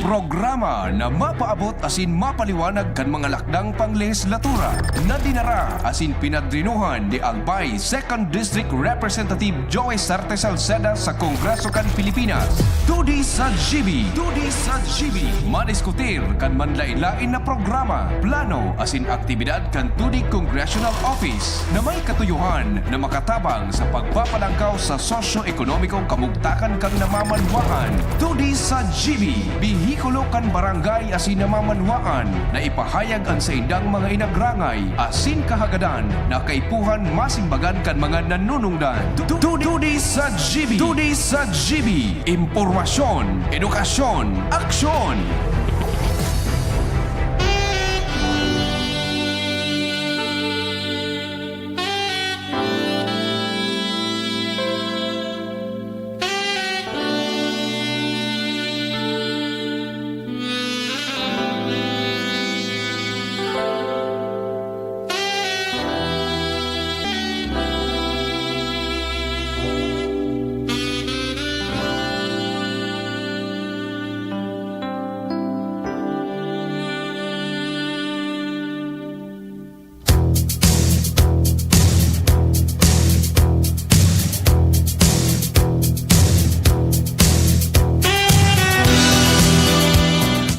Programa na mapaabot asin mapaliwanag kan mga lakdang panglehislatura na dinara asin pinadrinuhan ni Albay 2nd District Representative Joey Sarte Salceda sa Kongreso kan Pilipinas. Tudi sa GB. Madiskutir kan manlain-lain na programa, plano asin aktibidad kan Tudi Congressional Office na may katuyuhan na makatabang sa pagpapalangkaw sa sosyo-ekonomikong kamugtakan kang namamanwaan. Tudi sa GB. Bihikulo kan barangay asin namamanwaan na ipahayag ang sa indang mga inagrangay asin kahagadan na kaipuhan masimbagan kan mga nanunungdan. Tudi sa GB. Impormasyon, edukasyon, aksyon.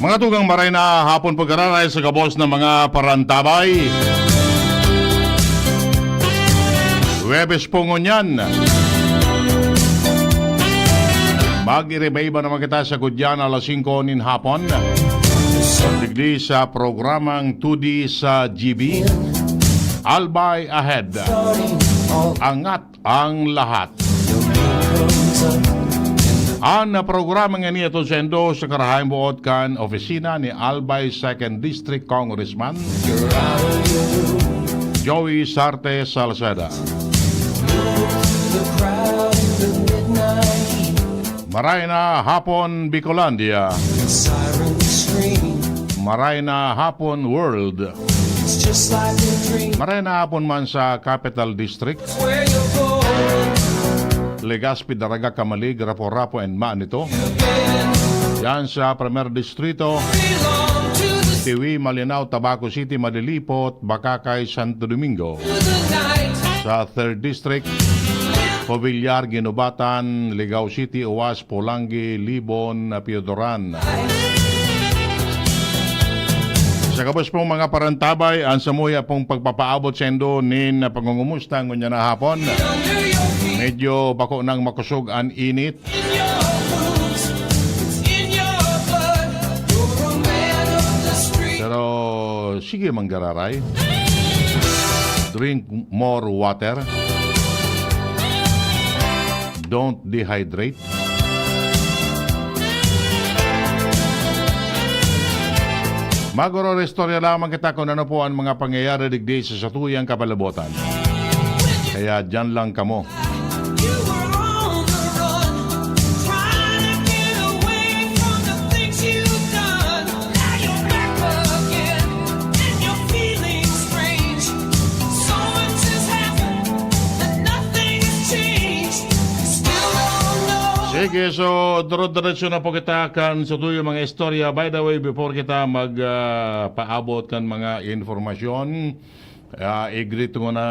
Mga tugang maray na hapon pag-araray sa kabos ng mga parantabay. Webes po ngunyan. Mag-irebay ba naman kita sa Gudyan alas 5 nin hapon? Digdi sa programang 2D sa GB. Albay ahead. Angat ang lahat. Ang programa nga niya sendo sa karahayang buot kan opisina ni Albay 2nd District Congressman Joey Sarte Salceda. Maray na hapon Bicolandia. Maray na hapon World. Maray na hapon man sa Capital District. Legazpi, Daraga, Kamalig, Rapo-Rapo, and Manito. Yan sa Primer Distrito, Tiwi, Malinao, Tabaco City, Madilipot, Bacacay, Santo Domingo. Sa 3rd District, Povillar, Ginubatan, Ligao City, Uwas, Polangi, Libon, Piodoran. Sa kabos pong mga parantabay, ang samuya pong pagpapaabot sendo nin pangungumusta ngunya na hapon. Medyo bako nang makusog ang init. Pero sige manggararay. Drink more water. Don't dehydrate. Magoro-restorya lamang kita kung ano po ang mga pangyayari digdi sa satuyang kapalabotan. Kaya dyan lang kamo. Sige, so diretso na po kita kan sa tuyo mga istorya. By the way, before kita magpaabot kan mga informasyon, i-greet mo na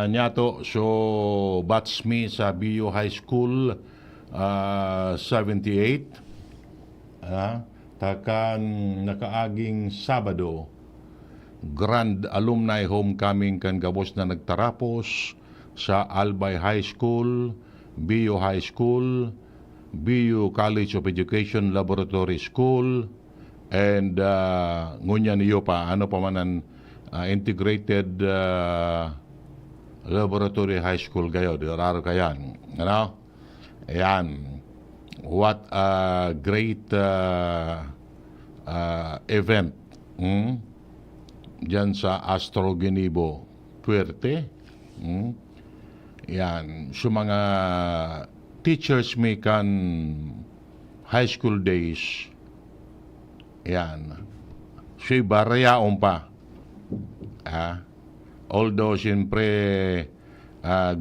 niya to. So, batch me sa BU High School 78. Takan nakaaging Sabado, Grand Alumni Homecoming kan gabos na nagtarapos sa Albay High School, BU High School, BU College of Education Laboratory School, and ngunya niyo pa ano pa man ang integrated laboratory high school kayo diraro kayan, ano? Ayan, what a great event dyan sa Astro Genibo Puerte. Yan, so mga teachers may kan high school days. Yan. Siya'y barayaon pa. Although, siyempre,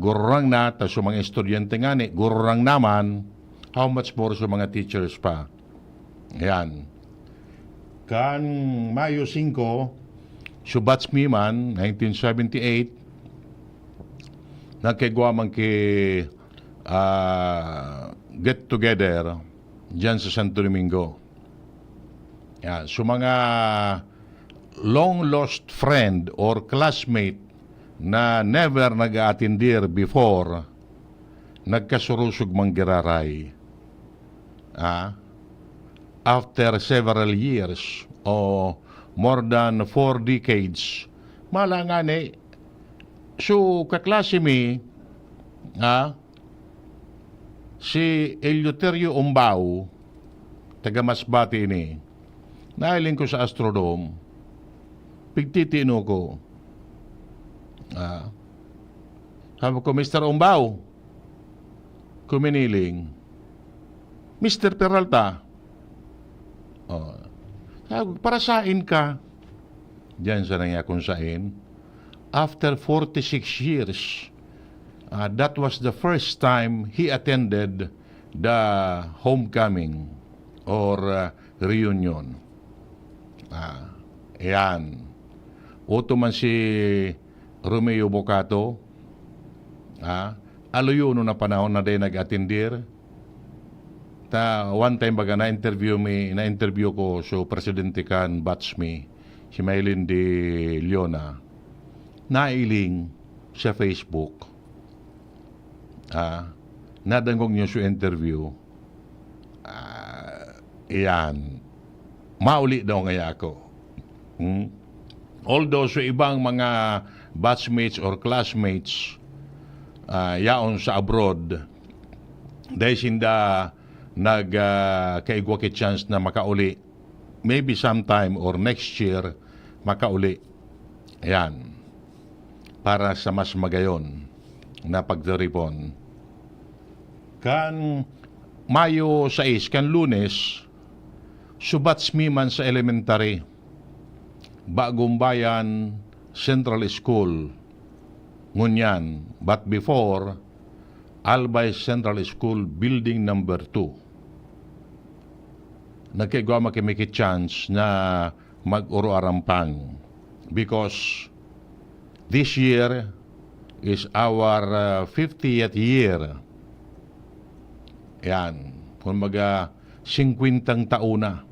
gururang na, tas yung mga estudyante nga ni, gururang naman, how much more sa mga teachers pa. Yan. Kan Mayo 5, subats mi man, 1978, nagkagawa man get together dyan sa Santo Domingo. Yan. So mga long lost friend or classmate na never nag-aatindir before, nagkasurusog mang giraray. After several years o more than 4 decades, malangan so kaklase mi, si Eleuterio Umbao, taga Masbate ni, nahiling ko sa Astrodome, pigtitino ko. Sabi ko, Mr. Umbao, kuminiling, Mr. Peralta, sabi, para sain ka. Diyan sa nangyay kung sain. After 46 years, that was the first time he attended the homecoming or reunion. Ayan. Uto man si Romeo Bocato, aluyo no na panahon na din nag-attendir. One time baga na-interview ko so presidente kan batch me, si Maylin de Leona, nailing sa Facebook. Nadangog niyo sa interview. Iyan. Mauli daw ngaya ako. Although sa ibang mga batchmates or classmates yaon sa abroad, dahil sinda kaigwa ki chance na makauli. Maybe sometime or next year makauli. Ayan. Para sa mas magayon na pagdaripon. Kan Mayo 6, kan Lunes, subats mi man sa elementary. Bagong Bayan Central School. Ngunyan. But before, Albay Central School Building Number 2. Nagkagawa makimiki chance na mag-uro-arampang because this year is our 50th year. Yan. Kung maga 50 taon na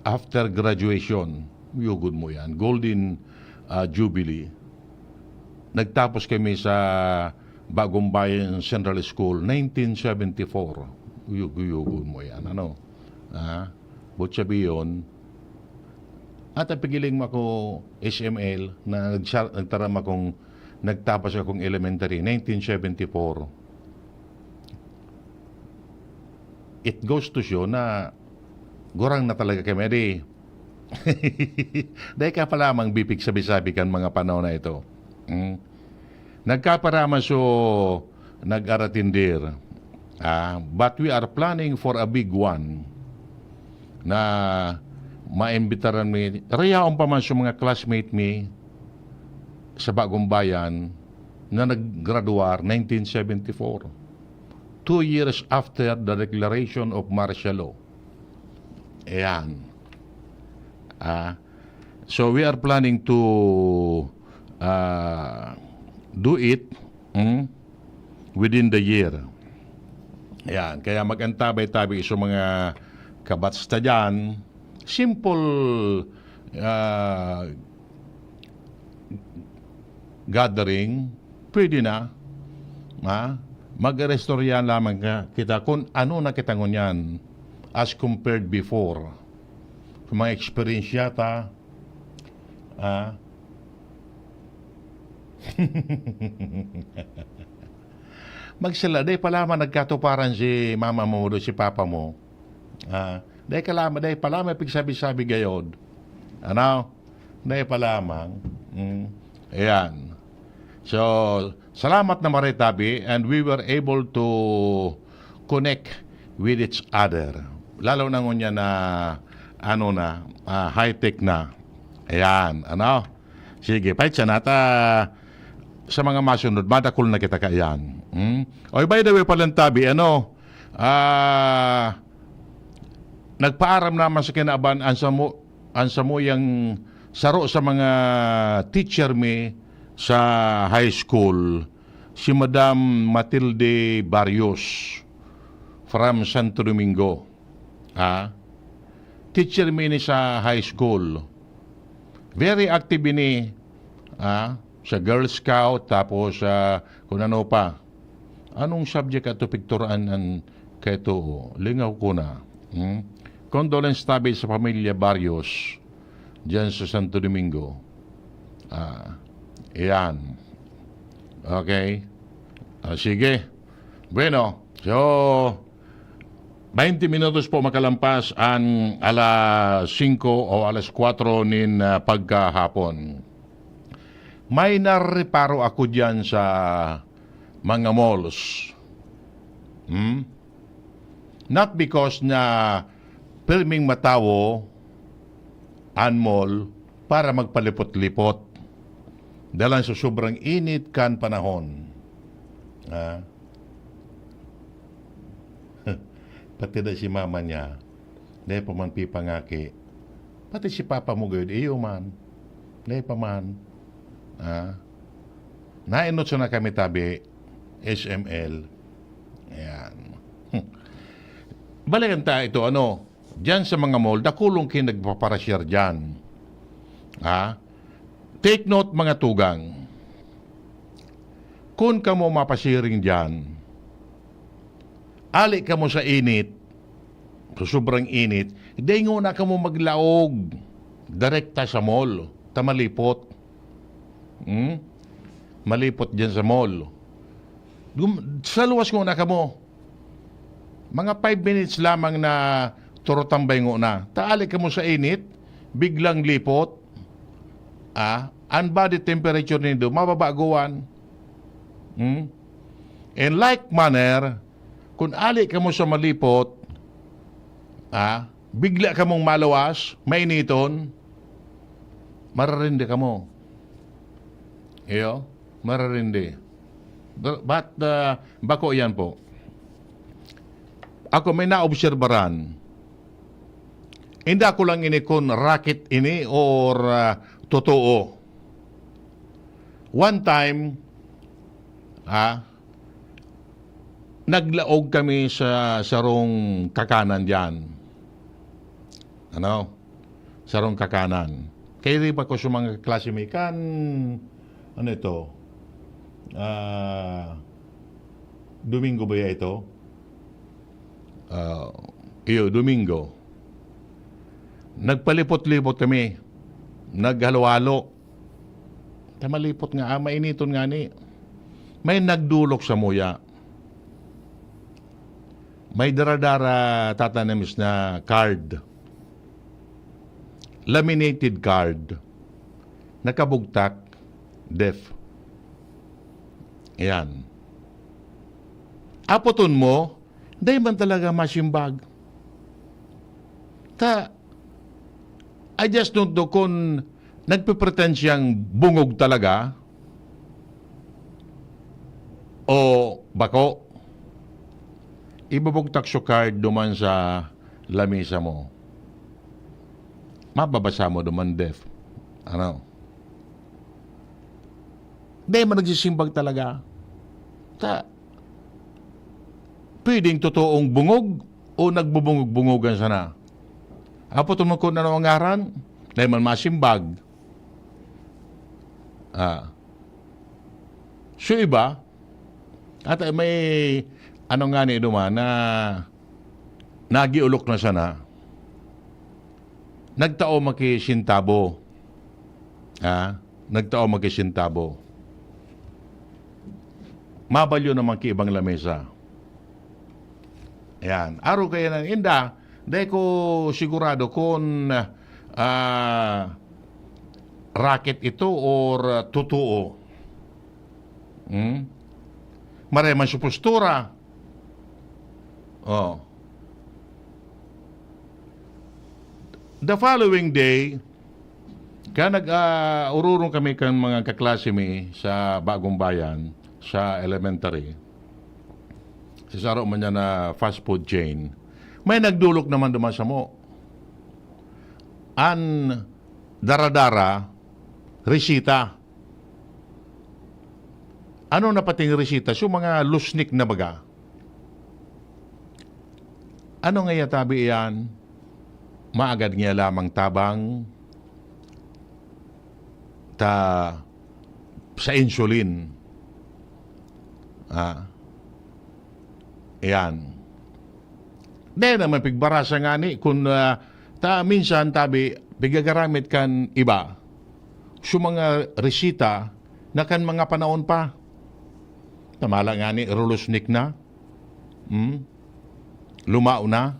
after graduation, yugod mo yan. Golden Jubilee. Nagtapos kami sa Bagong Bayan Central School, 1974. Yugod mo yan. Ano? Butsabi yun. At pigiling ako SML na nagtaram akong nagtapos akong elementary, 1974. It goes to show na gorang na talaga kami. Dahil ka pa lamang bipig sabi-sabi kan mga panahon na ito. Nagkaparaman so nag-aratindir. But we are planning for a big one na maimbitaran mi. Rayaon pa man sa mga classmate mi sa Bagong Bayan na naggraduar 1974. 2 years after the declaration of martial law. Ayan. So we are planning to do it within the year. Ayan. Kaya mag-antabay-tabay sa mga kabats na dyan. Simple gathering, pwede na. Mag-restoryan lamang kita kung ano na kita ngunyan as compared before. Kung mga experience yata, magsala, day palaman nagkatuparan si mama mo o si papa mo. Day palaman pigsabi-sabi gayod. Ano? Day palamang. Ayan. So, salamat na maritabi and we were able to connect with each other. Lalo na ngunya na high-tech na. Ayan, ano? Sige, pahit siya nata sa mga masunod, madakul na kita kaayan. Oy, by the way, palantabi, nagpaaram naman sa kinaaban ansa mo yang saro sa mga teacher mi sa high school, si Madam Matilde Barrios from Santo Domingo. Ha? Teacher mi ni sa high school. Very active ini sa Girl Scout, tapos kung ano pa. Anong subject ato picturean ang kaito? Lingaw ko na. Condolence tabi sa pamilya Barrios dyan sa Santo Domingo. Yan. Okay. Sige. Bueno, so 20 minutos po makalampas ang alas 5 o alas 4 nin pagkahapon. May nareparo ako dyan sa mga malls. Not because na filming matawo ang mall para magpalipot-lipot. Dahil sa sobrang init kan panahon. Pati na si mama niya, dahil pa man pipangaki. Pati si papa mo gayud, iyo man. Dahil pa man. Nainot na kami tabi, SML. Ayan. Balikan tayo ito, dyan sa mga mall, dakulong kinagpaparasyar dyan. Take note mga tugang. Kung ka mo mapasiring dyan, ali ka mo sa init, sa sobrang init, hindi nga na ka mo maglaog, direkta sa mall, tamalipot. Malipot dyan sa mall. Sa luwas nga na ka mo, mga 5 minutes lamang na turotambay nga na. Taali ka mo sa init, biglang lipot, ang body temperature nito, mababaguan. In like manner, kung ali ka mo sa malipot, bigla ka mong malawas, mainiton, mararindi ka mo. Iyo, mararindi. But, bako yan po. Ako may naobserbaran. Hindi ako lang ini kung racket ini or totoo. One time, naglaog kami sa sarong kakanan diyan. Sarong kakanan. Kaya rin pa ko sa mga klase may Domingo ba ya ito? Domingo. Nagpalipot-lipot kami. Naghalo-halo. Tamalipot nga, mainiton nga ni. May nagdulok sa muya. May daradara tatanamis na card. Laminated card. Nakabugtak. Deaf. Ayan. Apoton mo, dahil man talaga masimbag. I just don't know kung nagpipretend siyang bungog talaga o bako. Ibubugtak so card duman sa lamisa mo. Mababasa mo duman deaf. Dahil man nagsisimbag talaga. Pwedeng totoong bungog o nagbubungog-bungogan sana. Apo tumukod na ang ngaran, dahil man masimbag. So iba, at may nga ni duman na nagiulok na sana, nagtao makisintabo. Nagtao makisintabo. Mabalyo naman ki ibang lamesa. Ayan. Araw kaya ng inda, dahil ko sigurado kung racket ito or totoo. Mareman sa postura. The following day, kaya nag-ururong kami kan mga kaklase mi sa Bagong Bayan, sa elementary. Sa saro man niya na fast food chain. May nagdulok naman duman sa mo. An daradara, resita. Ano na pating resita? So mga lusnik na baga. Ano nga yatabi yan? Maagad niya lamang tabang sa insulin. Yan. Dahil naman pigbarasa nga ni kung minsan tabi pigagaramit kan iba so mga resita na kan mga panahon pa. Tamala nga ni rulusnik na. Lumao na.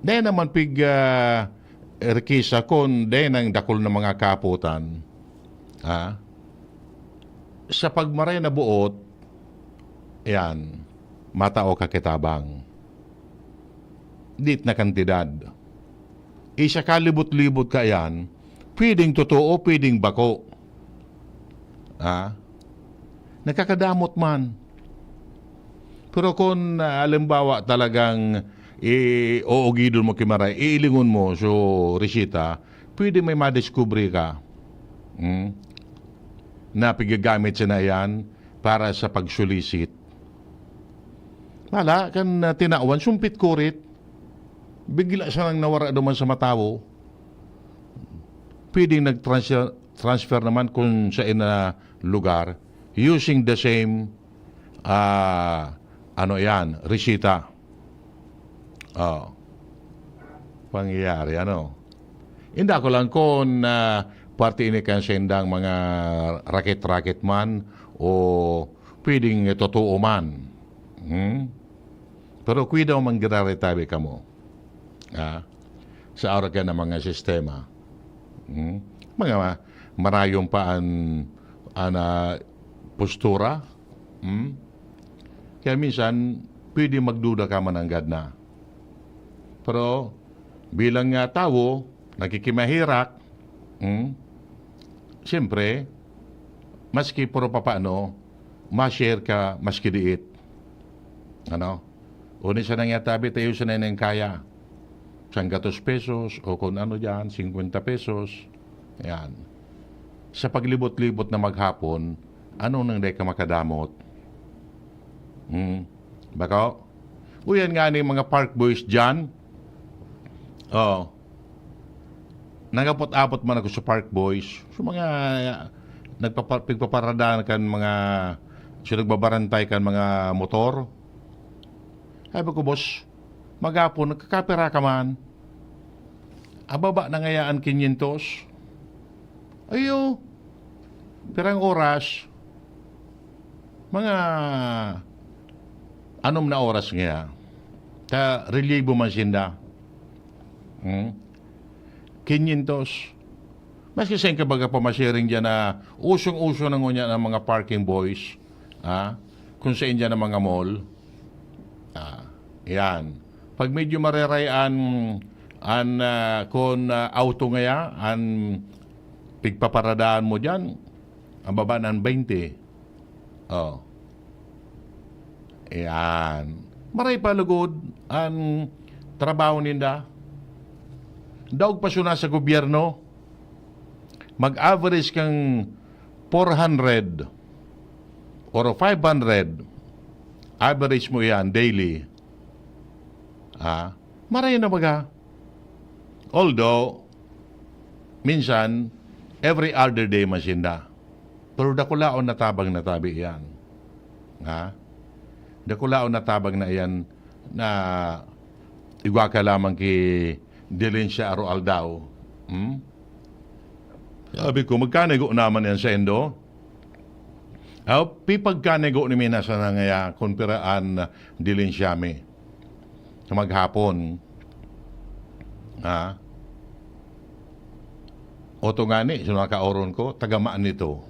Dahil naman rekisa kon dahil ng dakol na mga kaputan. Sa pagmaray na buot, yan, matao kakitabang. Dit na kantidad. Isa kalibot-libot ka yan, pwedeng totoo, pwedeng bako. Nakakadamot man. Pero kung alimbawa talagang oogidon mo kimaray, iilingon mo so resita, pwede may madiskubre ka. Na pigagamit siya na yan para sa pagsulisit. Wala, kan tinawan, sumpit kurit. Bigla siya nang nawara naman sa matawo. Pwedeng nag-transfer naman kung sa ina lugar using the same resita. Pangyayari, Hindi ko lang kung party ini kan sendang mga raket-raket man o pwedeng totoo man. Pero kuy daw manggiraritabi ka mo. Sa araw ka ng mga sistema. Mga marayong pa ang postura. Kaya minsan, pwede magduda ka man ang na. Pero, bilang tao, nakikimahirak, siyempre, maski puro papaano, ma-share ka, maski diit. Uni siya nang yatabi, tayo siya na yung kaya. 100 pesos, o kung ano dyan, 50 pesos. Yan. Sa paglibot-libot na maghapon, ano nang di ka makadamot? Bako? Uyan nga ni mga park boys dyan. Nagapot-apot man ako sa park boys. So mga nagpaparadaan kan mga nagbabarantay kan mga motor. Sabi ko, boss, maghapon, nagkakapira ka man. Ababa na ngayaan 500. Ayo, pirang oras. Mga anom na oras nga. Ta relibo man sinda. 500. Mas kasi ka baga pamasharing dyan na usong-uso na ngunya ng mga parking boys. Kung sa inyo ng mga mall. Yan. Pag medyo marerayan kung auto ngaya, pigpaparadaan mo dyan, ang baba ng 20. Yan. Maray palugod ang trabaho ninda. Daog pa suna sa gobyerno, mag-average kang 400 or 500, average mo yan daily. Maray na baga. Although, minsan, every other day masinda. Pero dakulaon na tabang natabi yan. Dakulaon na tabang na yan na igwa ka lamang ki dilin siya aroal daw. Sabi ko, magkanego naman yan sa endo. Pipagkanego ni Minasa na ngaya konpiraan dilin siya mi. Sa maghapon. Oto nga ni, sa mga kaoron ko, tagamaan nito.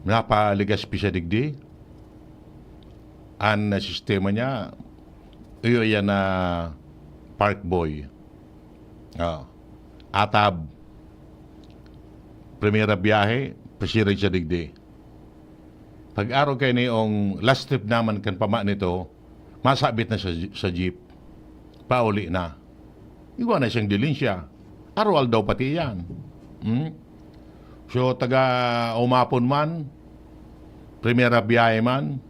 Napaligas pi siya digdi. Ang sistema niya, iyo yan na park boy. Atab. Primera biyahe, pasirin siya digdi. Pag-araw kayo niyong last trip naman kan pama nito, masabit na sa jeep. Pauli na. Iwan na siyang dilinsya. Arwal daw pati yan. So, taga umapon man, primera biyahe man,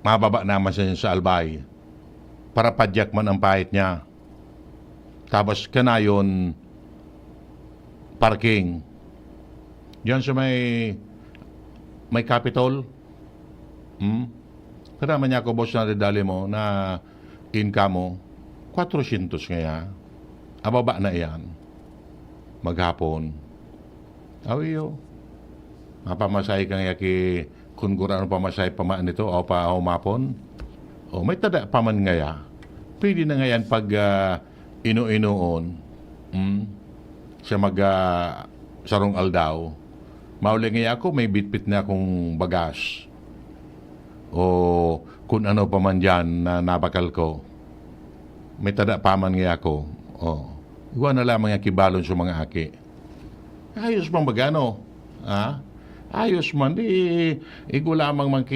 mababa naman siya sa Albay. Para padyak man ang pahit niya. Tapos kanayon, parking. Diyan sa may Capitol. Karama niya ako, boss, na redali mo na income mo, 400 ngaya. Ababa na iyan. Maghapon. Awiyo. Mapamasahe ka nga kung gurano pamasahe pa man nito o pa humapon. O may tada pa man ngaya. Pwede na ngayon pag inu-inuon. Siya sarong aldaw. Mauli ngaya ako, may bitbit na akong bagas. O kung ano pa man dyan na nabakal ko. May tada pa man ngaya ako. O, iwan na lamang yung kibalon sa mga aki. Ayos man bagano. Ha? Ayos man. Igo lamang man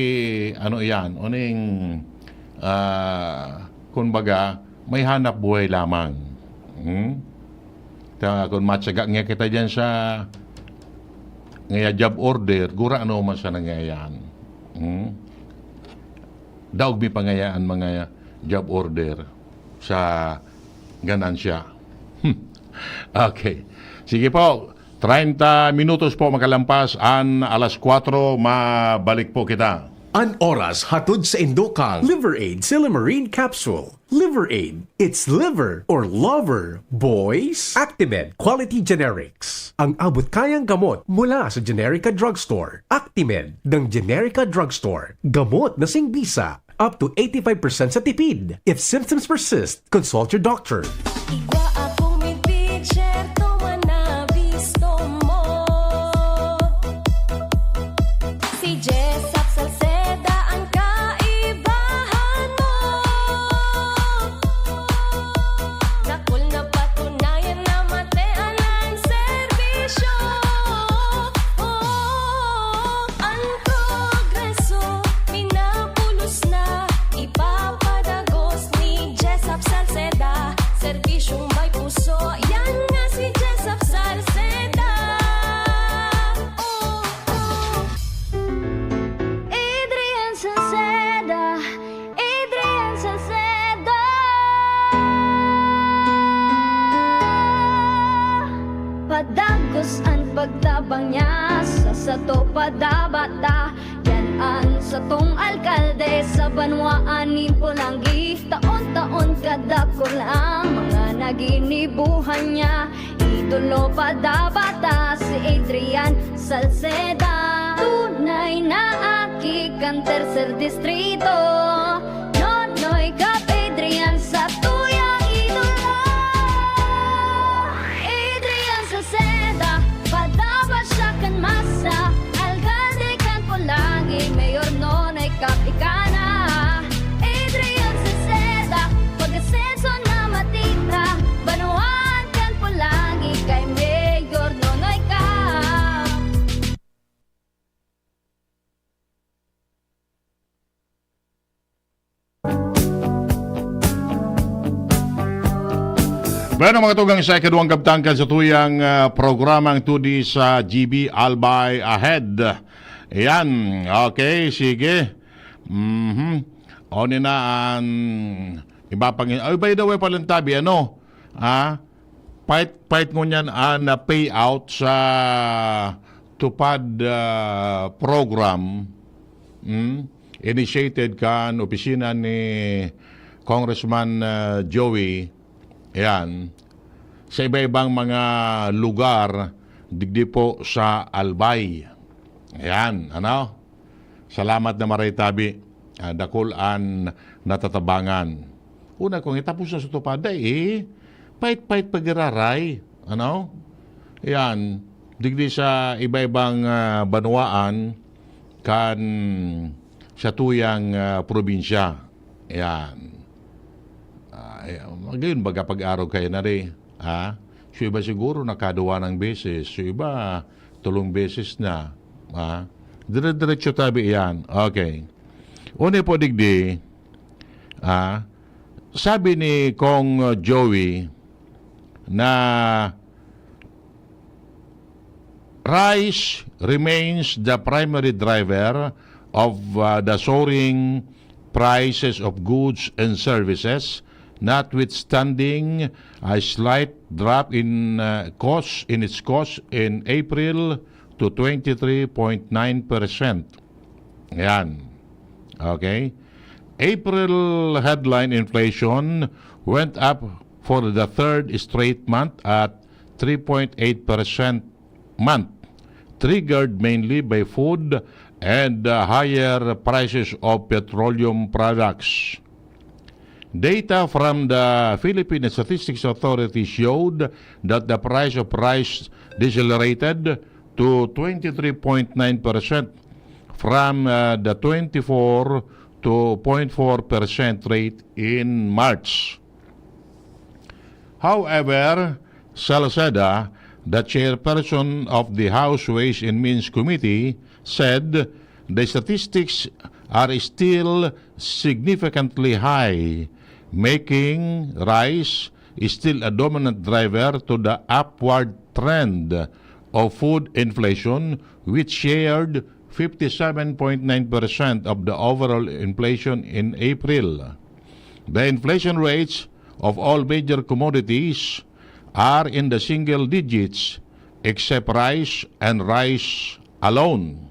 ano yan. Uning, kung baga, may hanap buhay lamang. Kung matsaga nga kita dyan sa ngaya job order, gura ano man sa nangayan. Daog mi pangayaan mga job order sa ganansya. Okay. Sige po, 30 minutos po makalampas an alas 4, mabalik po kita. An oras hatod sa Indokang Liver Aid Silimarine Capsule. Liver Aid. It's liver or lover. Boys. Actimed Quality Generics. Ang abot kayang gamot mula sa Generica Drugstore. Actimed ng Generica Drugstore. Gamot na singbisa. Up to 85% sa tipid. If symptoms persist, consult your doctor. Igwa akong may picture to manabisto mo. Si Jessap Salceda ang kaibahan mo. Nakul na patunayan na matean ang serbisyo. Ang progreso minapulos na ipapadagos ni Jessap Salceda. Serbisyong may puso, yan nga si Jessap Salceda. Adrian Salceda, Adrian Salceda. Padagos ang pagtabang niya sa sato padabata. Yan ang satong alkalde sa banwaan ni Pulangi. Taon-taon kadako lang mga naginibuhan niya. Idolo padabata si Adrian Salceda. Tunay na aki kan tercer distrito. Nonoy kap Adrian sa tuyang idolo. Adrian Salceda, padaba siya kan masa. Alcalde kan Pulangi, mayor nonoy kap ikana. Adrian Salceda, pag-asenso na matita. Banuan kan Pulangi, kay mayor nonoy kap. Bueno, mga tugang sa ikaduang kabtangkan sa tuyang programang 2D sa GB Albay Ahead. Ayan, okay, sige. O na ang iba pang... Ay, by the way, Palantabi, ano? Fight mo niyan na payout sa tupad program initiated kan opisina ni Congressman Joey. Ayan, sa iba-ibang mga lugar, digdi po sa Albay. Ayan, ano? Salamat na maray tabi. Dakulan natatabangan. Una kong itapos na sa tupada, pait-pait pagiraray. Ano? Ayan, digdi sa iba-ibang banwaan kan sa tuyang probinsya. Ayan. Ngayon, baga pag-araw kayo na rin. So iba siguro nakaduwa ng beses. So iba, 3 beses na. Dire-diretso tabi yan. Okay. Una po digdi, sabi ni Kong Joey na rice remains the primary driver of the soaring prices of goods and services, notwithstanding a slight drop in its cost in April to 23.9%. Yan. Okay? April headline inflation went up for the third straight month at 3.8% month, triggered mainly by food and higher prices of petroleum products. Data from the Philippine Statistics Authority showed that the price of rice decelerated to 23.9% from the 24 to 0.4% rate in March. However, Salceda, the chairperson of the House Ways and Means Committee, said the statistics are still significantly high, making rice still a dominant driver to the upward trend of food inflation, which shared 57.9% of the overall inflation in April. The inflation rates of all major commodities are in the single digits, except rice and rice alone.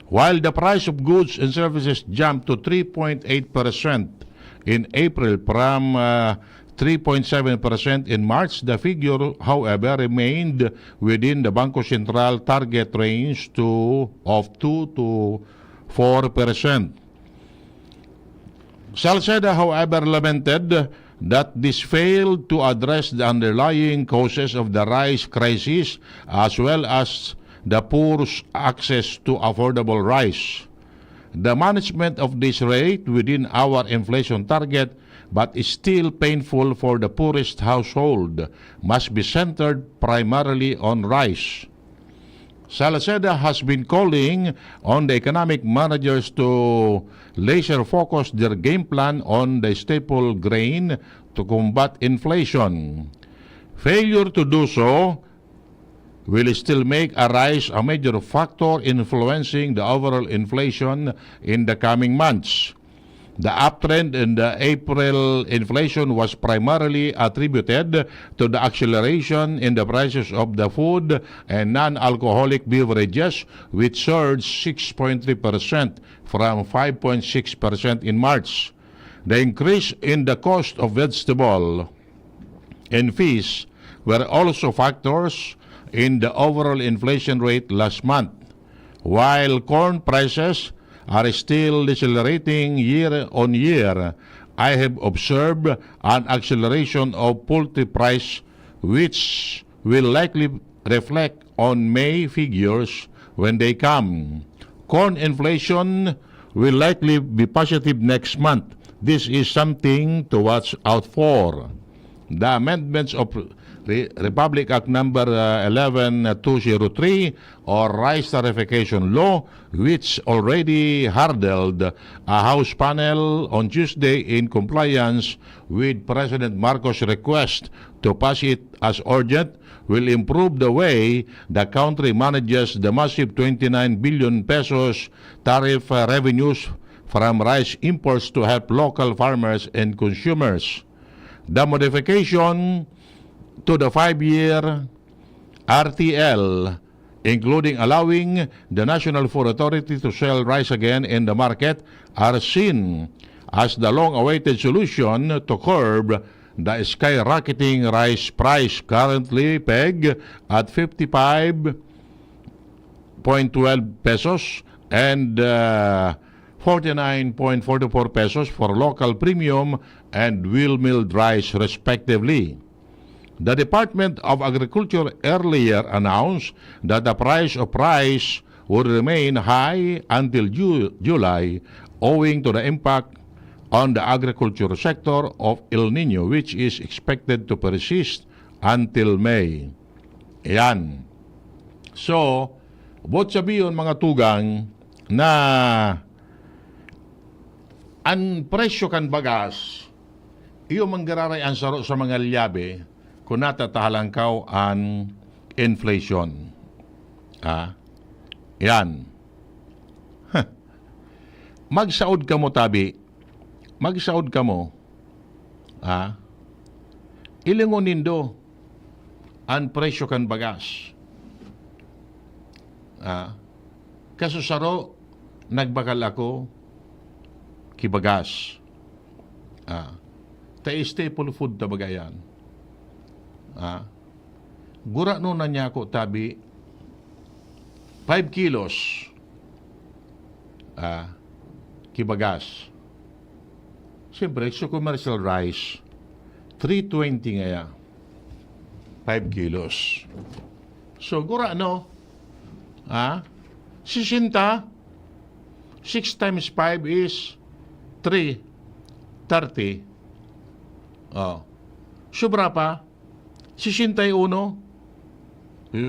While the price of goods and services jumped to 3.8% in April from 3.7% in March, the figure, however, remained within the Bangko Sentral target range of 2 to 4%. Salceda, however, lamented that this failed to address the underlying causes of the rice crisis as well as the poor's access to affordable rice. The management of this rate within our inflation target, but is still painful for the poorest household, must be centered primarily on rice. Salceda has been calling on the economic managers to laser focus their game plan on the staple grain to combat inflation. Failure to do so will still make rice a major factor influencing the overall inflation in the coming months. The uptrend in the April inflation was primarily attributed to the acceleration in the prices of the food and non-alcoholic beverages, which surged 6.3% from 5.6% in March. The increase in the cost of vegetable and fish were also factors in the overall inflation rate last month. While corn prices are still decelerating year on year, I have observed an acceleration of poultry price, which will likely reflect on May figures when they come. Corn inflation will likely be positive next month. This is something to watch out for. The amendments of Republic Act number 11203 or Rice Tarification Law, which already hurdled a House panel on Tuesday in compliance with President Marcos' request to pass it as urgent, will improve the way the country manages the massive 29 billion pesos tariff revenues from rice imports to help local farmers and consumers. The modification to the 5-year RTL, including allowing the National Food Authority to sell rice again in the market, are seen as the long-awaited solution to curb the skyrocketing rice price, currently pegged at 55.12 pesos and 49.44 pesos for local premium and wheel-milled rice, respectively. The Department of Agriculture earlier announced that the price of rice would remain high until July, owing to the impact on the agriculture sector of El Nino, which is expected to persist until May. Yan. So, bot sabiyon mga tugang na ang presyo kan bagas, iyo manggararay ang saro sa mga liyabe kung natatahalang kaw ang inflation. Yan. Magsaod ka mo, tabi. Magsaod ka mo. Ilingon nindo ang presyo kan bagas. Kaso saro, nagbakal ako kibagas. Staple food ta bagayan. Gura no na niya ako, tabi, 5 kilos kibagas. Siyempre, sa commercial rice, 320 ngaya. 5 kilos. So, gura no? 60. 6 times 5 is 3. 30. Sobra pa? 61?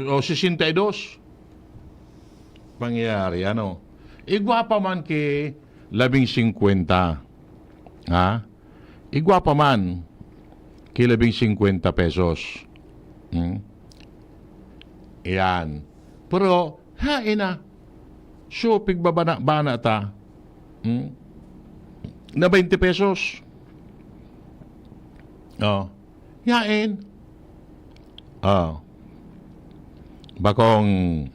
O 62? Pangyayari, ano? Igwa pa man ki 50. Igwa pa man ki 50 pesos. Yan. Pero, hain na. So, pigbabana ta. Na 20 pesos. Yain. Bakong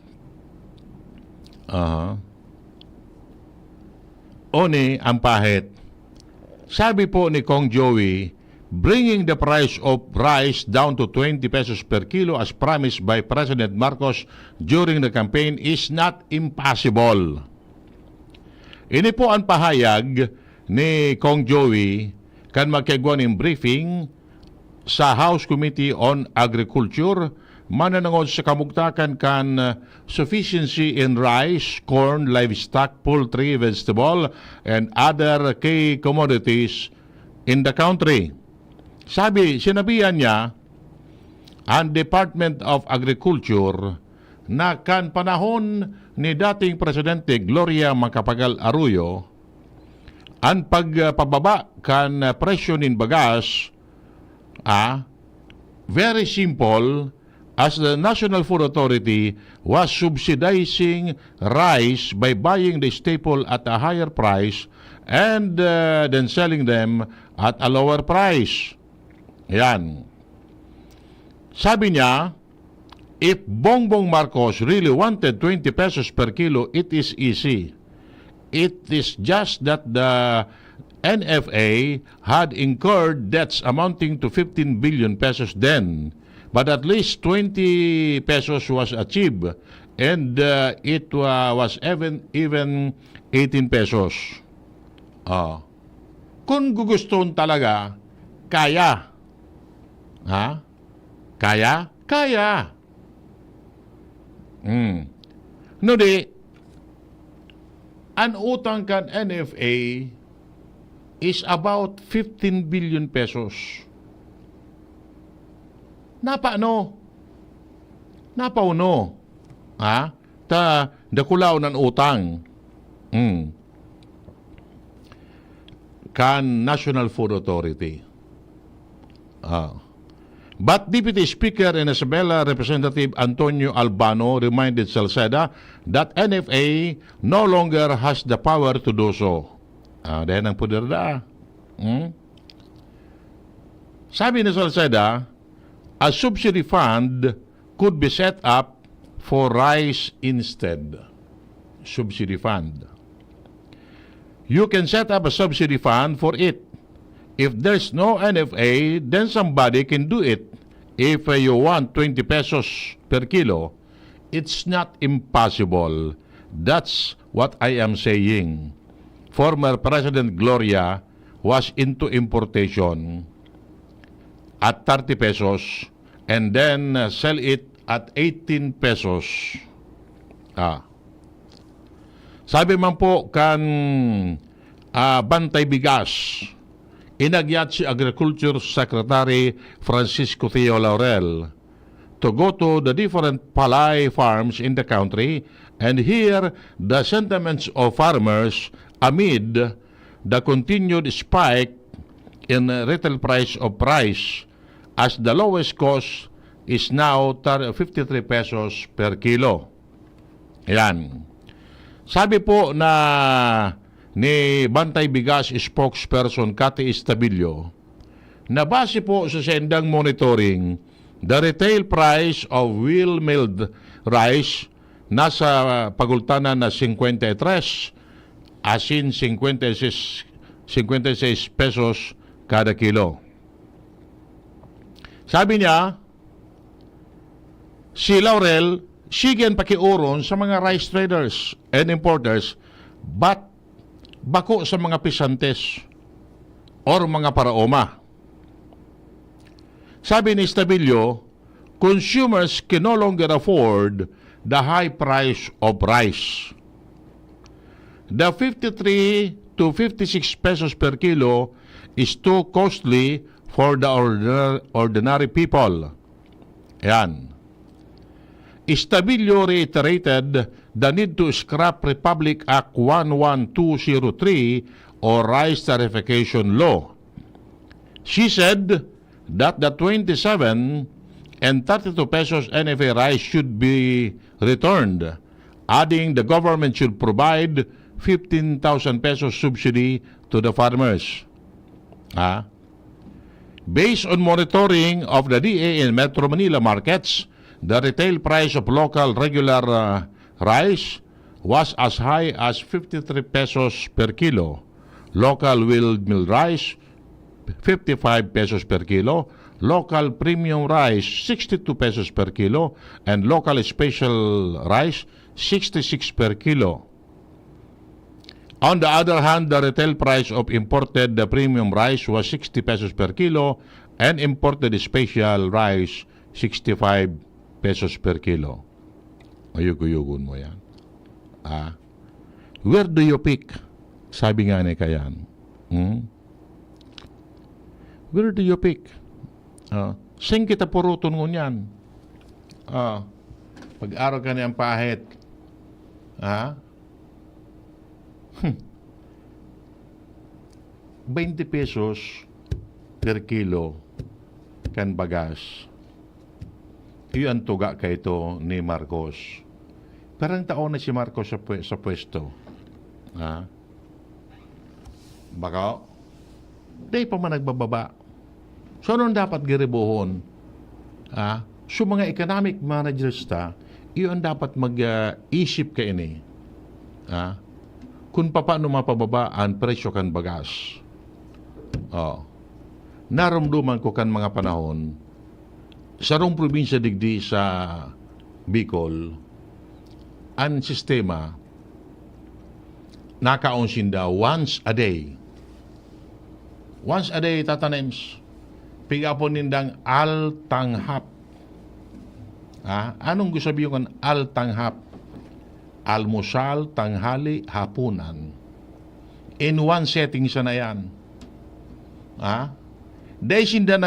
Oni ang pahit. Sabi po ni Kong Joey, bringing the price of rice down to 20 pesos per kilo as promised by President Marcos during the campaign is not impossible. Ini po ang pahayag ni Kong Joey kan magkagawa ng briefing sa House Committee on Agriculture mananangod sa kamugtakan kan sufficiency in rice, corn, livestock, poultry, vegetable, and other key commodities in the country. Sinabihan niya, ang Department of Agriculture na kan panahon ni dating Presidente Gloria Macapagal Arroyo, ang pagpababa kan presyo nin bagas, very simple, as the National Food Authority was subsidizing rice by buying the staple at a higher price and then selling them at a lower price. Yan. Sabi niya, if Bongbong Marcos really wanted 20 pesos per kilo, it is easy. It is just that the NFA had incurred debts amounting to 15 billion pesos then. But at least 20 pesos was achieved and it was even 18 pesos. Kung guguston talaga, kaya. Kaya? Kaya. No di, ang utang kan NFA is about 15 billion pesos. Napauno. Dakulaw ng utang. Kan National Food Authority. But Deputy Speaker in Isabela, Representative Antonio Albano reminded Salceda that NFA no longer has the power to do so. Dahil ang puder da. Sabi ni Salceda, a subsidy fund could be set up for rice instead. Subsidy fund. You can set up a subsidy fund for it. If there's no NFA, then somebody can do it. If you want 20 pesos per kilo, it's not impossible. That's what I am saying. Former President Gloria was into importation at 30 pesos and then sell it at 18 pesos. Sabi man po kan Bantay Bigas, inagyat si Agriculture Secretary Francisco Theo Laurel to go to the different palay farms in the country and hear the sentiments of farmers amid the continued spike in retail price of rice as the lowest cost is now 53 pesos per kilo. Yan. Sabi po na ni Bantay Bigas spokesperson Cathy Estabillo na base po sa sendang monitoring, the retail price of wheat milled rice nasa pagultanan na 53 as in 56 pesos kada kilo. Sabi niya, si Laurel, sigen pakiuron sa mga rice traders and importers, but bako sa mga pisantes or mga paraoma. Sabi ni Estabillo, consumers can no longer afford the high price of rice. The 53 to 56 pesos per kilo is too costly for the ordinary people. Yan. Estabillo reiterated the need to scrap Republic Act 11203 or Rice Tarification Law. She said that the 27 and 32 pesos NFA rice should be returned, adding the government should provide 15,000 pesos subsidy to the farmers. Based on monitoring of the DA in Metro Manila markets, the retail price of local regular rice was as high as 53 pesos per kilo. Local wheat milled rice, 55 pesos per kilo. Local premium rice, 62 pesos per kilo. And local special rice, 66 per kilo. On the other hand, the retail price of imported premium rice was 60 pesos per kilo and imported special rice, 65 pesos per kilo. Ayug-uyugun mo yan. Where do you pick? Sabi nga ni Kayan. Where do you pick? Sing kita puruton mo yan. Pag-araw ka niyang pahit. 20 pesos per kilo kan bagas. Iyon tuga ka ito ni Marcos. Parang taon na si Marcos sa pwesto. Baka, di pa man nagbababa. So, anong dapat giribuhon? So, mga economic managers iyon dapat mag-isip ka ini. Kung paano mapababa ang presyo kan bagas. Naramduman ko kan mga panahon, sa rong probinsya digdi sa Bicol, ang sistema nakaonsinda once a day. Once a day, tatanems. Pigapon nindang altanghap. Anong gusto sabihin kan altanghap? Almusal, tanghali, hapunan. In one setting siya na yan. Dahil sinda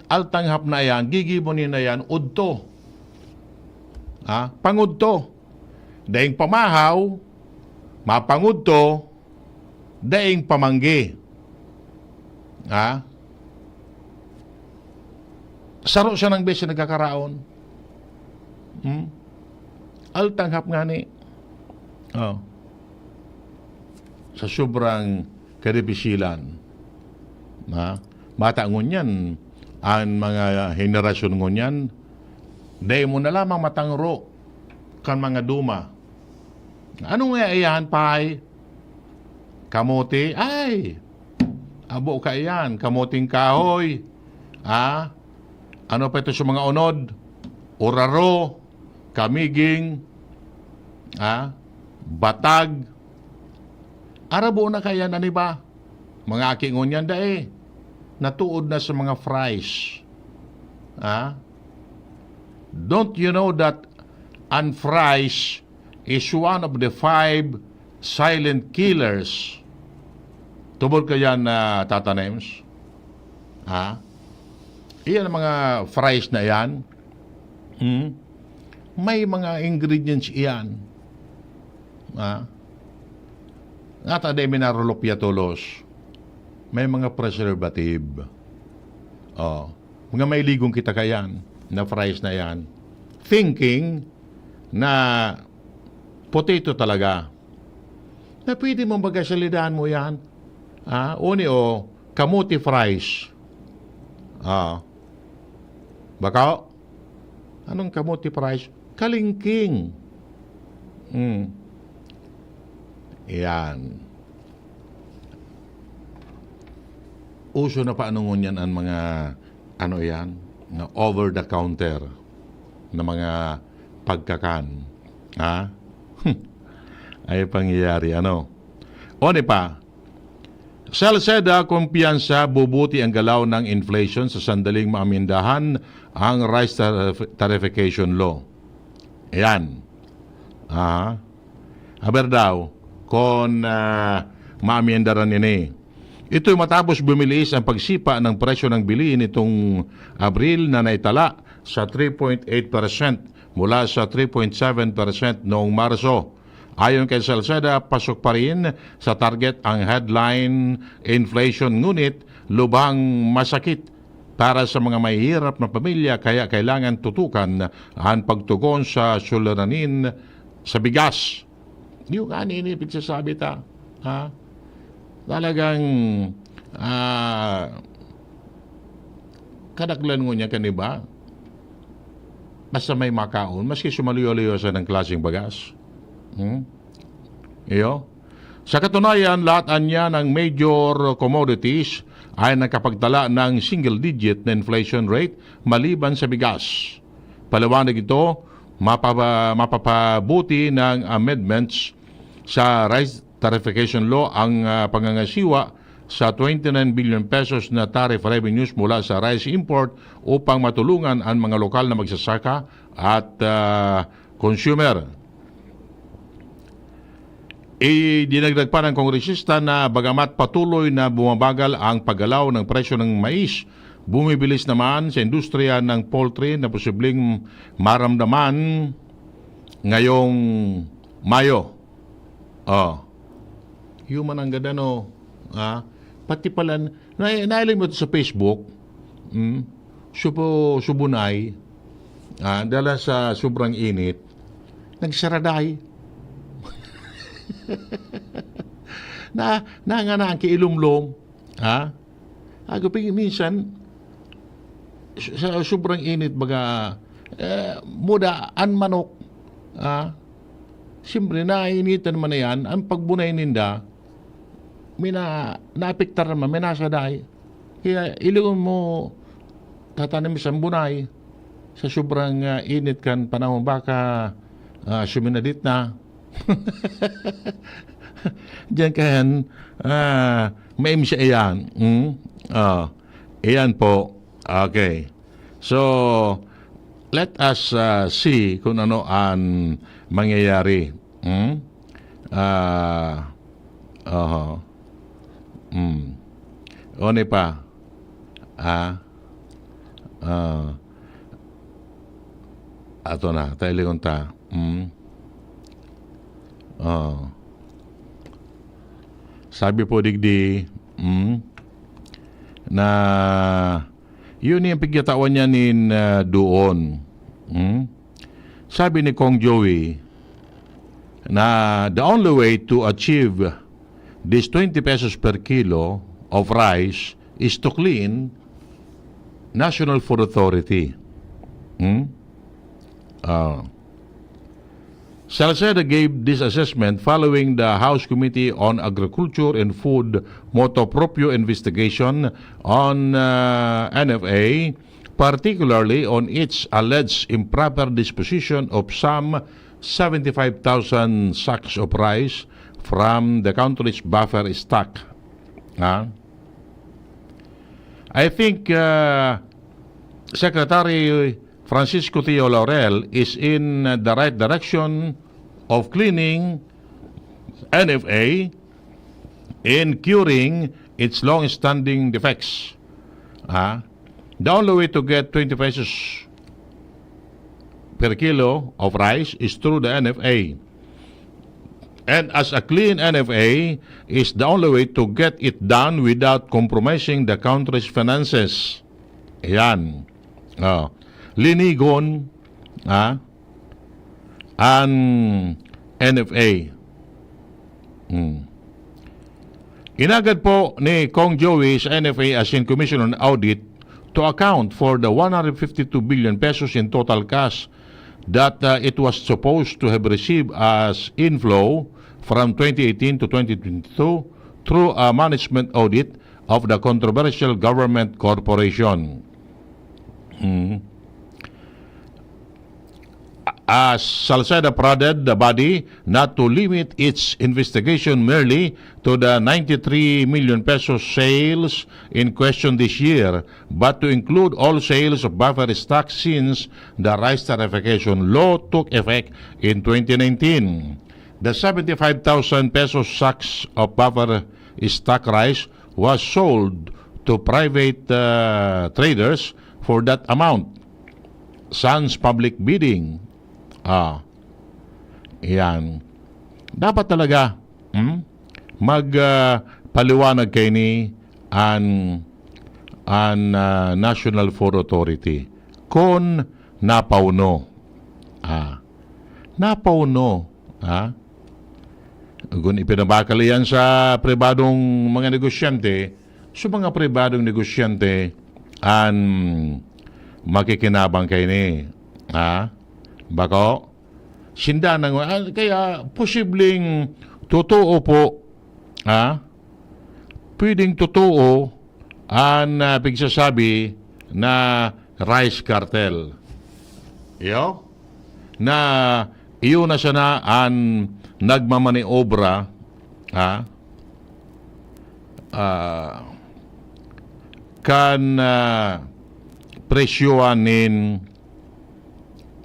altanghap na yan, gigibonin na yan, udto. Pangudto. Dahil pamahaw, mapangudto, dahil pamanggi. Saro siya ng beses nagkakaraon. Altanghap nga ni. Sa sobrang karibisilan. Bata ngunyan, ang mga henerasyon ngunyan, dahil mo na lamang matangro kan mga duma. Anong nga iyan, pay? Kamote? Ay! Abo ka iyan. Kamoting kahoy. Ano pa ito sa mga unod? Oraro. Kamiging. Batag. Arabo na kaya na ni ba? Mga aking ngunyan natuod na sa mga fries. Don't you know that fries is one of the 5 silent killers? Tubod ka yan, Tata Nems? Iyan ang mga fries na yan. May mga ingredients iyan. At aday minarolopya tulos. May mga preservative. Oh. Mga may ligong kita kayan na fries na yan. Thinking na potato talaga. Na pwede mong bagasalidahan mo yan. Uni o, kamuti fries. Baka, anong kamuti fries? Kalingking. Yan. Uso na pa anong yan ang mga na over the counter na mga pagkakan. Ay pangyayari Oni pa, Salceda kumpiyansa bubuti ang galaw ng inflation sa sandaling maamindahan ang rice tarification law. Ayan. Aber daw, kung maamiendaran ini. Ito'y matapos bumilis ang pagsipa ng presyo ng bilihin itong Abril na naitala sa 3.8% mula sa 3.7% noong Marso. Ayon kay Salceda, pasok pa rin sa target ang headline inflation, ngunit lubhang masakit para sa mga mahihirap na pamilya, kaya kailangan tutukan ang pagtugon sa suliranin sa bigas. Yung ini pagsasabi ta, talagang kadaklan mo niya kaniba basta may makaon maski sumaliyo-liyo sa ng klaseng bagas. Sa katunayan, lahat anya ng major commodities ay nakapagtala ng single-digit na inflation rate maliban sa bigas. Paliwanag ito, mapapabuti ng amendments sa rice tarification law ang pangangasiwa sa 29 billion pesos na tariff revenues mula sa rice import upang matulungan ang mga lokal na magsasaka at consumer. Dinagdag pa ng kongresista na bagamat patuloy na bumabagal ang paggalaw ng presyo ng mais, bumibilis naman sa industriya ng poultry na posibleng maramdaman ngayong Mayo. Human ang ganda pati pala nailing mo ito sa Facebook, subunay, dala sa sobrang init, nagsaraday. nga ang kiilumlom, Ako minsan, sa sobrang init, baga, muda, an manok, siyempre, nainitan man na yan, ang pagbunay ninda, naapiktar naman, may nasaday. Kaya iluon mo, tatanim sa bunay, sa sobrang init kan panahon, baka suminadit na. Diyan kayan, maim siya iyan. Iyan po. Okay. So, let us see kung ano ang mangyayari. One pa. Ato na, tayo likon ta. Sabi po digdi, na yun yung pagyatawan niya doon. Sabi ni Kong Joey, na the only way to achieve this 20 pesos per kilo of rice is to clean National Food Authority. Salceda gave this assessment following the House Committee on Agriculture and Food motu proprio investigation on NFA, particularly on its alleged improper disposition of some 75,000 sacks of rice from the country's buffer stock. I think Secretary Francisco Tio Laurel is in the right direction of cleaning NFA and curing its long-standing defects. The only way to get 20 pesos per kilo of rice is through the NFA. And as a clean NFA is the only way to get it done without compromising the country's finances. Yan. Linigon ang NFA. Inagad po ni Kong Joey sa NFA as in Commission on Audit to account for the 152 billion pesos in total cash that it was supposed to have received as inflow from 2018 to 2022 through a management audit of the controversial government corporation. As Salceda prodded the body not to limit its investigation merely to the 93 million pesos sales in question this year, but to include all sales of buffer stock since the rice tariffication law took effect in 2019. The 75,000 pesos sacks of buffer stock rice was sold to private traders for that amount. Sans public bidding. Yan. Dapat talaga magpaliwanag kay ni an National Food Authority kung napauno. Napauno. Kung ipinabakal yan sa pribadong mga negosyante, sa mga pribadong negosyante an makikinabang kay ni. Bako? Sinda nang kaya posibleng totoo po, pwedeng totoo ang pagsasabi na rice cartel. Yo? Na iyo na sana ang nagmamaniobra kan presyoanin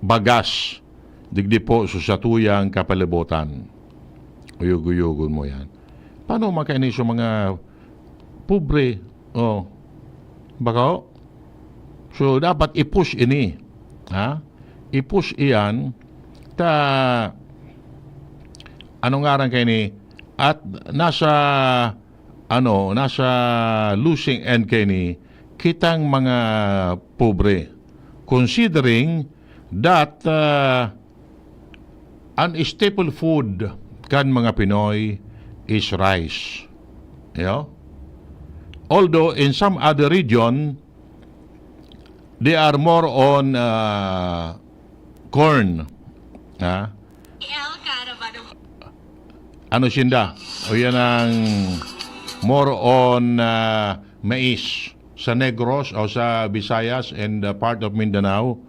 bagas digdi po sa tuyang kapalibutan. Uyog-uyogon mo yan. Paano makaini sa mga pobre? Baka? So, dapat i-push ini. I-push iyan ta anong ngaran kayo ni at nasa losing end kayo ni kitang mga pobre. Considering that an staple food kan mga Pinoy is rice. Although in some other region they are more on corn. Ano sinda? O yan ang more on mais. Sa Negros o sa Visayas and part of Mindanao,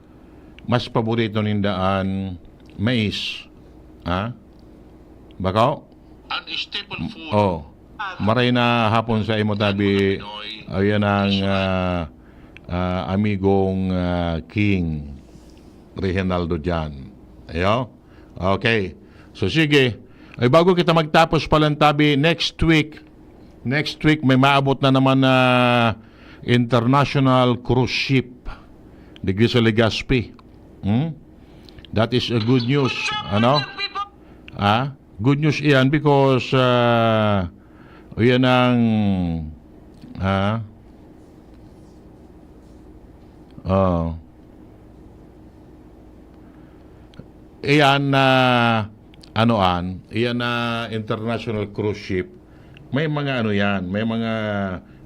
mas paborito nindaan mais. Bakaw? An staple food. Maray na hapon sa Imotabi, ayan ang amigong King Reginaldo dyan. Okay. So sige. Ay bago kita magtapos Palantabi, next week may maabot na naman na international cruise ship digdi sa Legazpi. That is a good news. Good news iyan because yan ang iyan iyan na international cruise ship. May mga may mga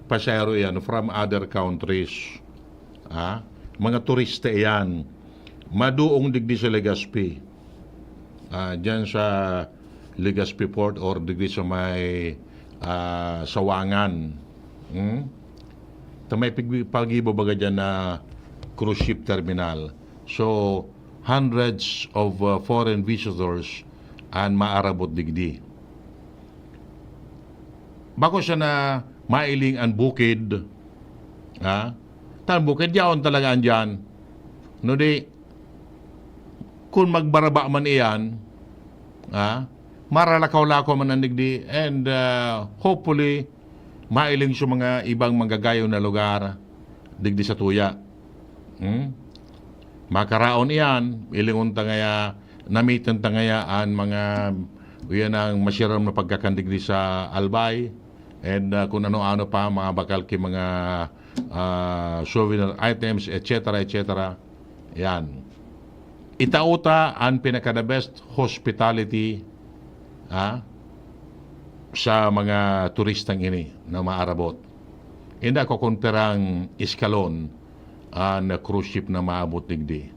pasahero yan from other countries. Mga turista yan. Maduong digdi sa Legazpi. Diyan sa Legazpi Port or digdi sa may Sawangan. May pagibo baga dyan na cruise ship terminal. So, hundreds of foreign visitors ang maarabot digdi. Bako siya na mailing ang bukid. Tan bukid yaon talaga andyan. No di, kung magbaraba man iyan, maralakaw-lakaw man ang digdi, and hopefully, mailing sa mga ibang manggagayo na lugar digdi sa tuya. Makaraon iyan, ilingon tangaya, namitan tangayaan mga yan ang masiram na pagkakandigdi sa Albay, and kung ano-ano pa, mga bakal ki mga souvenir items, etc. Yan. Itauta ang pinaka-the best hospitality sa mga turistang ini na maarabot. Hindi ako konterang iskalon na cruise ship na maabot digdi.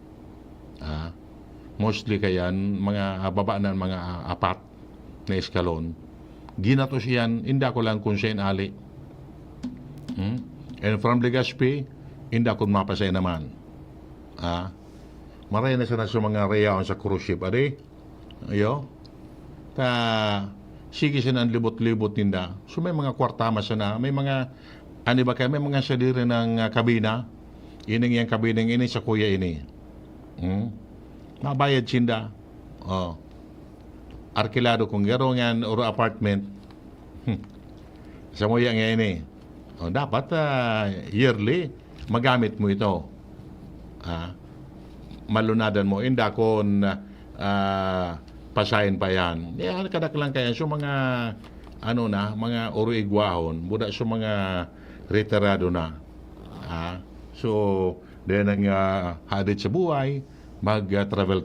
Mostly kayan, mga baba na mga apat na iskalon. Ginatos yan, hindi ako lang kung siya ali. And from Legazpi, hindi ako mapasay naman. Maray na sana sa mga reyaon sa cruise ship. Adi? Ayo? Sige siya ng libot-libot ninda. So may mga kwartama sana. May mga, ba kayo? May mga sadiri ng kabina. Ining yung kabina ini sa kuya ini. Mabayad sinda. Arkilado kung garo nga or apartment. Sa moya nga ini. Dapat yearly magamit mo ito. Malunadan mo. Hindi ako pasahin pa yan. Kadak lang kaya. So mga mga uruigwahon, buda so mga retirado na. So, then ang hadit sa buhay, mag-travel.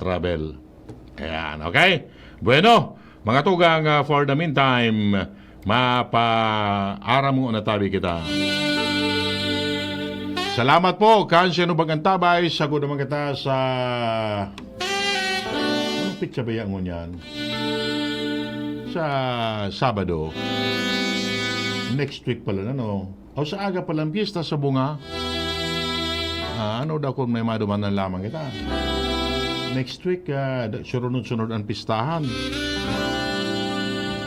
Ayan, okay? Bueno, mga tugang, for the meantime, mapa-aram mo na tabi kita. Salamat po, Kansya no Bagantabay. Sagot naman kita sa... Anong pitsa ba yan mo niyan? Sa Sabado. Next week pala, O sa aga palang piyesta sa bunga. Ano daw kung may madumanan lamang kita? Next week, sunod-sunod ang pistahan.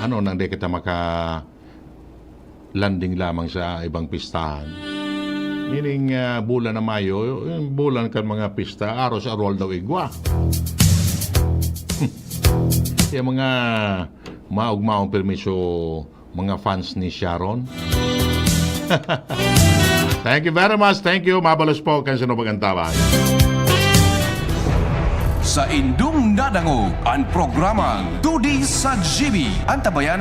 Nang di kita maka-landing lamang sa ibang pistahan? Meaning, bulan na Mayo, bulan kan mga pista, aros-arol daw igwa. Yung mga maugmaong permiso, mga fans ni Sharon. Thank you very much. Thank you. Mabalos po kan Bagantabay. Sa indung nadangog ang programang Tudi sa GB. Ang tabayan